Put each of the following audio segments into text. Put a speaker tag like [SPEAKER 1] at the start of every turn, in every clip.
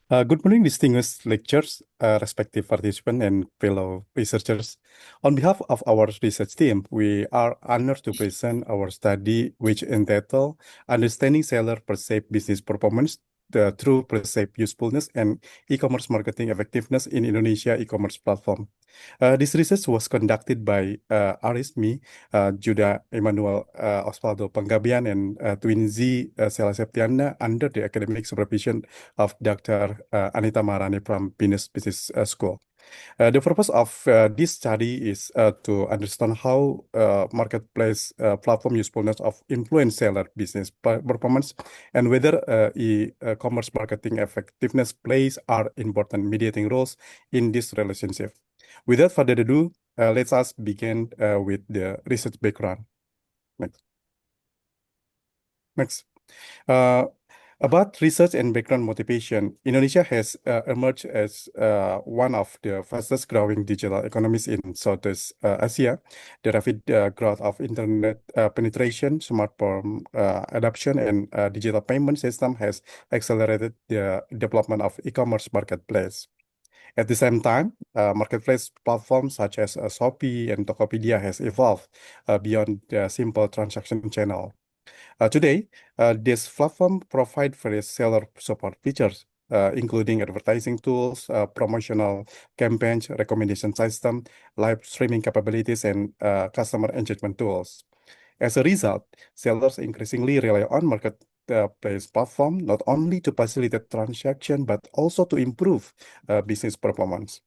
[SPEAKER 1] Good morning, distinguished lecturers, respective participants, and fellow researchers. On behalf of our research team, we are honored to present our study, which entitled Understanding Seller Perceived Business Performance through Perceived Usefulness and E-commerce Marketing Effectiveness in Indonesia E-commerce Platform. This research was conducted by Arismi, Judah Emmanuel Osvaldo Panggabian, and Twinzi Sela Septiana under the academic supervision of Dr. Anita Marani from Venus Business School. The purpose of this study is to understand how marketplace platform usefulness of influence seller business performance and whether e-commerce marketing effectiveness plays are important mediating roles in this relationship. Without further ado, let us begin with the research background. Next. Next. About research and background motivation, Indonesia has emerged as one of the fastest growing digital economies in Southeast Asia. The rapid growth of internet penetration, smartphone adoption, and digital payment system has accelerated the development of e-commerce marketplace. At the same time, marketplace platforms such as Shopee and Tokopedia has evolved beyond the simple transaction channel. Today, this platform provide various seller support features, including advertising tools, promotional campaigns, recommendation system, live streaming capabilities, and customer engagement tools. As a result, sellers increasingly rely on marketplace platform not only to facilitate transaction but also to improve business performance.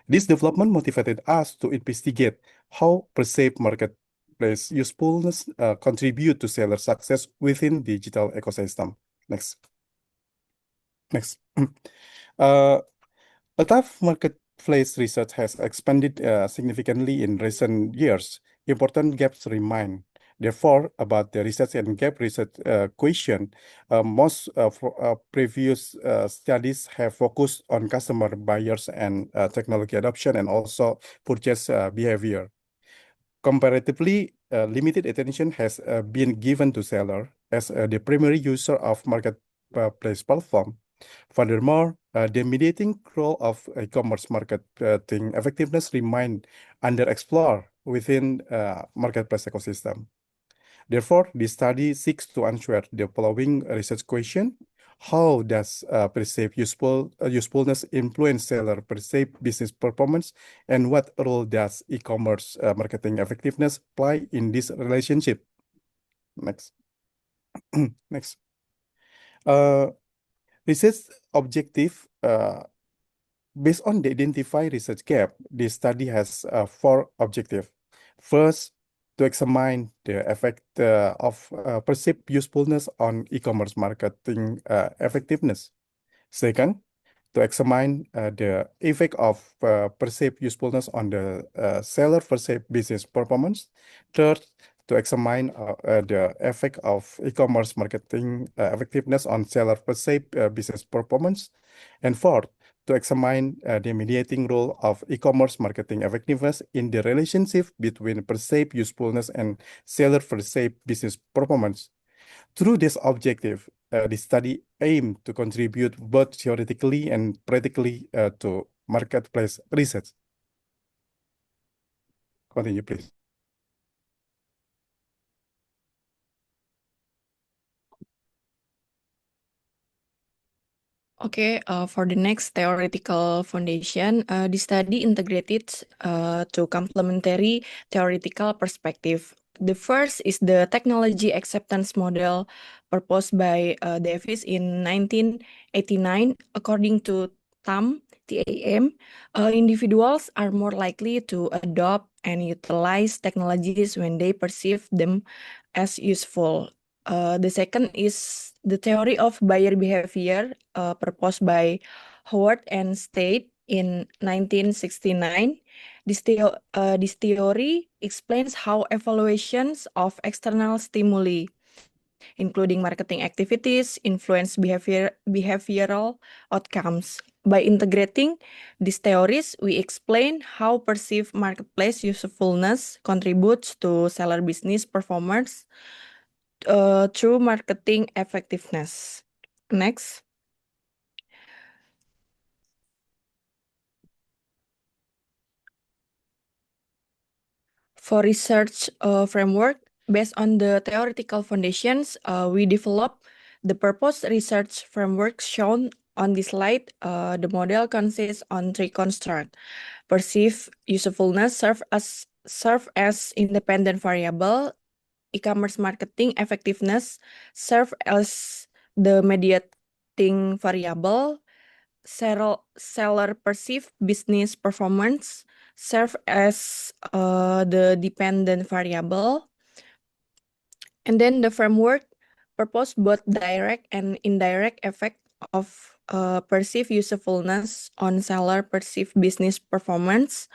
[SPEAKER 1] This development motivated us to investigate how perceived marketplace usefulness contribute to seller success within digital ecosystem. Next. Next. A tough marketplace research has expanded significantly in recent years. Important gaps remain. Therefore, about the research and gap research question, most previous studies have focused on customer buyers and technology adoption and also purchase behavior. Comparatively, limited attention has been given to seller as the primary user of marketplace platform. Furthermore, the mediating role of e-commerce marketing effectiveness remain underexplored within marketplace ecosystem. Therefore, this study seeks to answer the following research question. How does perceived usefulness influence seller perceived business performance, and what role does e-commerce marketing effectiveness play in this relationship? Next. Next. Research objective. Based on the identified research gap, this study has four objectives. First, to examine the effect of perceived usefulness on e-commerce marketing effectiveness. Second, to examine the effect of perceived usefulness on the seller perceived business performance. Third, to examine the effect of e-commerce marketing effectiveness on seller perceived business performance. And fourth, to examine the mediating role of e-commerce marketing effectiveness in the relationship between perceived usefulness and seller perceived business performance. Through this objective, the study aimed to contribute both theoretically and practically to marketplace research. Continue, please.
[SPEAKER 2] Okay, for the next theoretical foundation, the study integrated two complementary theoretical perspective. The first is the technology acceptance model proposed by Davis in 1989. According to TAM, individuals are more likely to adopt and utilize technologies when they perceive them as useful. The second is the theory of buyer behavior proposed by Howard and State in 1969. This theory explains how evaluations of external stimuli, including marketing activities, influence behavioral outcomes. By integrating these theories, we explain how perceived marketplace usefulness contributes to seller business performance through marketing effectiveness. Next. For research framework, based on the theoretical foundations, we develop the purpose research framework shown on this slide. The model consists on three constructs. Perceived usefulness serve as independent variable. E-commerce marketing effectiveness serve as the mediating variable. Seller perceived business performance serve as the dependent variable. And then the framework propose both direct and indirect effect of perceived usefulness on seller perceived business performance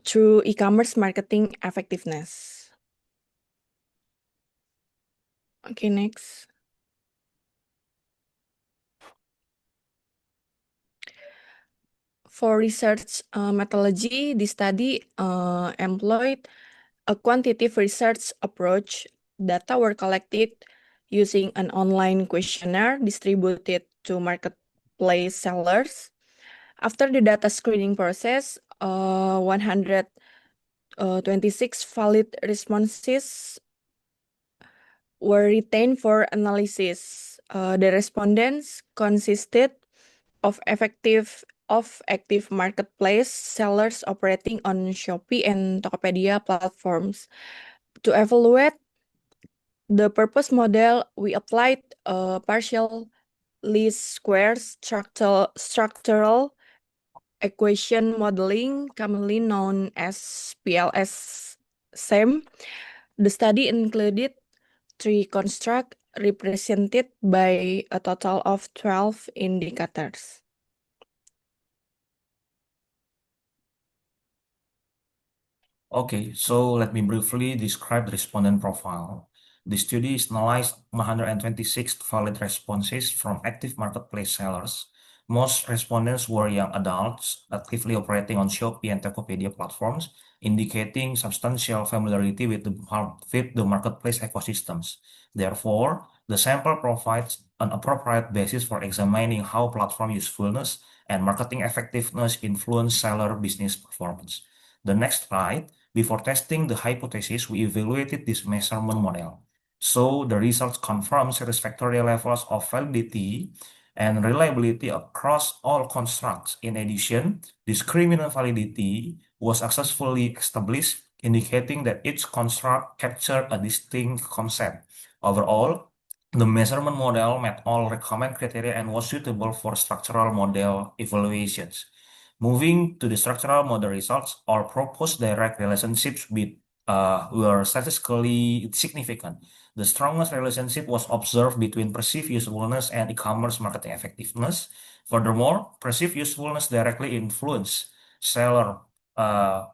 [SPEAKER 2] through e-commerce marketing effectiveness. Okay, next. For research methodology, the study employed a quantitative research approach. Data were collected using an online questionnaire distributed to marketplace sellers. After the data screening process, 126 valid responses were retained for analysis. The respondents consisted of active marketplace sellers operating on Shopee and Tokopedia platforms. To evaluate the purpose model, we applied partial least squares structural equation modeling, commonly known as PLS-SEM. The study included 3 constructs represented by a total of 12 indicators.
[SPEAKER 3] Okay, so let me briefly describe the respondent profile. The study analyzed 126 valid responses from active marketplace sellers. Most respondents were young adults actively operating on Shopee and Tokopedia platforms, indicating substantial familiarity with the marketplace ecosystems. Therefore, the sample provides an appropriate basis for examining how platform usefulness and marketing effectiveness influence seller business performance. The next slide. Before testing the hypothesis, we evaluated this measurement model. So the results confirm satisfactory levels of validity and reliability across all constructs. In addition, discriminant validity was successfully established, indicating that each construct captured a distinct concept. Overall, the measurement model met all recommended criteria and was suitable for structural model evaluations. Moving to the structural model results, our proposed direct relationships were statistically significant. The strongest relationship was observed between perceived usefulness and e-commerce marketing effectiveness. Furthermore, perceived usefulness directly influenced seller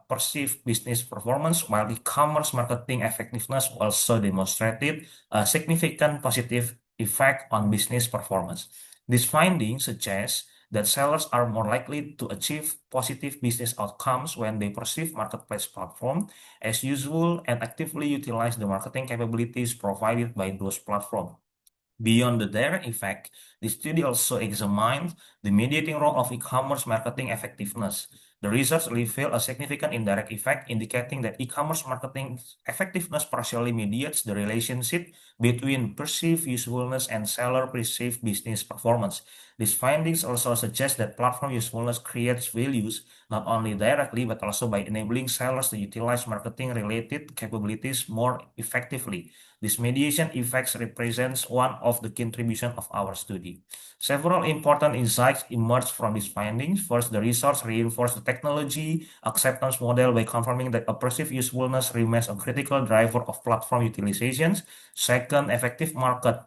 [SPEAKER 3] perceived business performance, while e-commerce marketing effectiveness also demonstrated a significant positive effect on business performance. This finding suggests that sellers are more likely to achieve positive business outcomes when they perceive marketplace platform as useful and actively utilize the marketing capabilities provided by those platforms. Beyond the direct effect, the study also examined the mediating role of e-commerce marketing effectiveness. The research revealed a significant indirect effect, indicating that e-commerce marketing effectiveness partially mediates the relationship between perceived usefulness and seller perceived business performance. These findings also suggest that platform usefulness creates values not only directly but also by enabling sellers to utilize marketing-related capabilities more effectively. This mediation effects represents one of the contributions of our study. Several important insights emerged from these findings. First, the research reinforced the technology acceptance model by confirming that a perceived usefulness remains a critical driver of platform utilizations. Second, effective market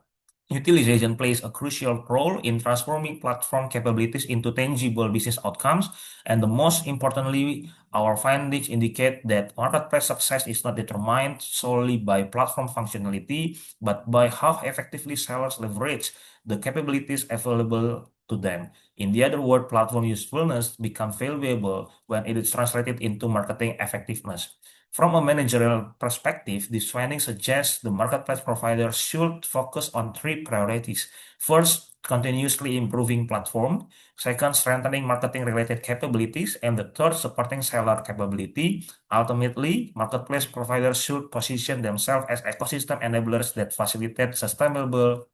[SPEAKER 3] utilization plays a crucial role in transforming platform capabilities into tangible business outcomes. And the most importantly, our findings indicate that marketplace success is not determined solely by platform functionality, but by how effectively sellers leverage the capabilities available to them. In the other word, platform usefulness becomes valuable when it is translated into marketing effectiveness. From a managerial perspective, this finding suggests the marketplace provider should focus on three priorities. First, continuously improving platform. Second, strengthening marketing-related capabilities. And the third, supporting seller capability. Ultimately, marketplace providers should position themselves as ecosystem enablers that facilitate sustainable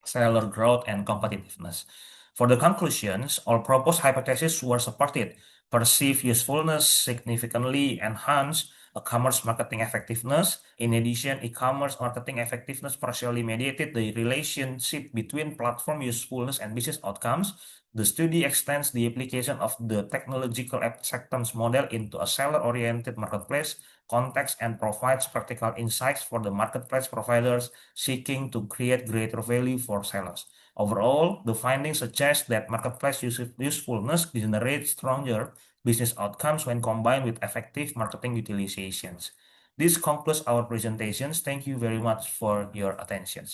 [SPEAKER 3] seller growth and competitiveness. For the conclusions, all proposed hypotheses were supported. Perceived usefulness significantly enhanced e-commerce marketing effectiveness. In addition, e-commerce marketing effectiveness partially mediated the relationship between platform usefulness and business outcomes. The study extends the application of the technological acceptance model into a seller-oriented marketplace context and provides practical insights for the marketplace providers seeking to create greater value for sellers. Overall, the findings suggest that marketplace usefulness generates stronger business outcomes when combined with effective marketing utilizations. This concludes our presentations. Thank you very much for your attention.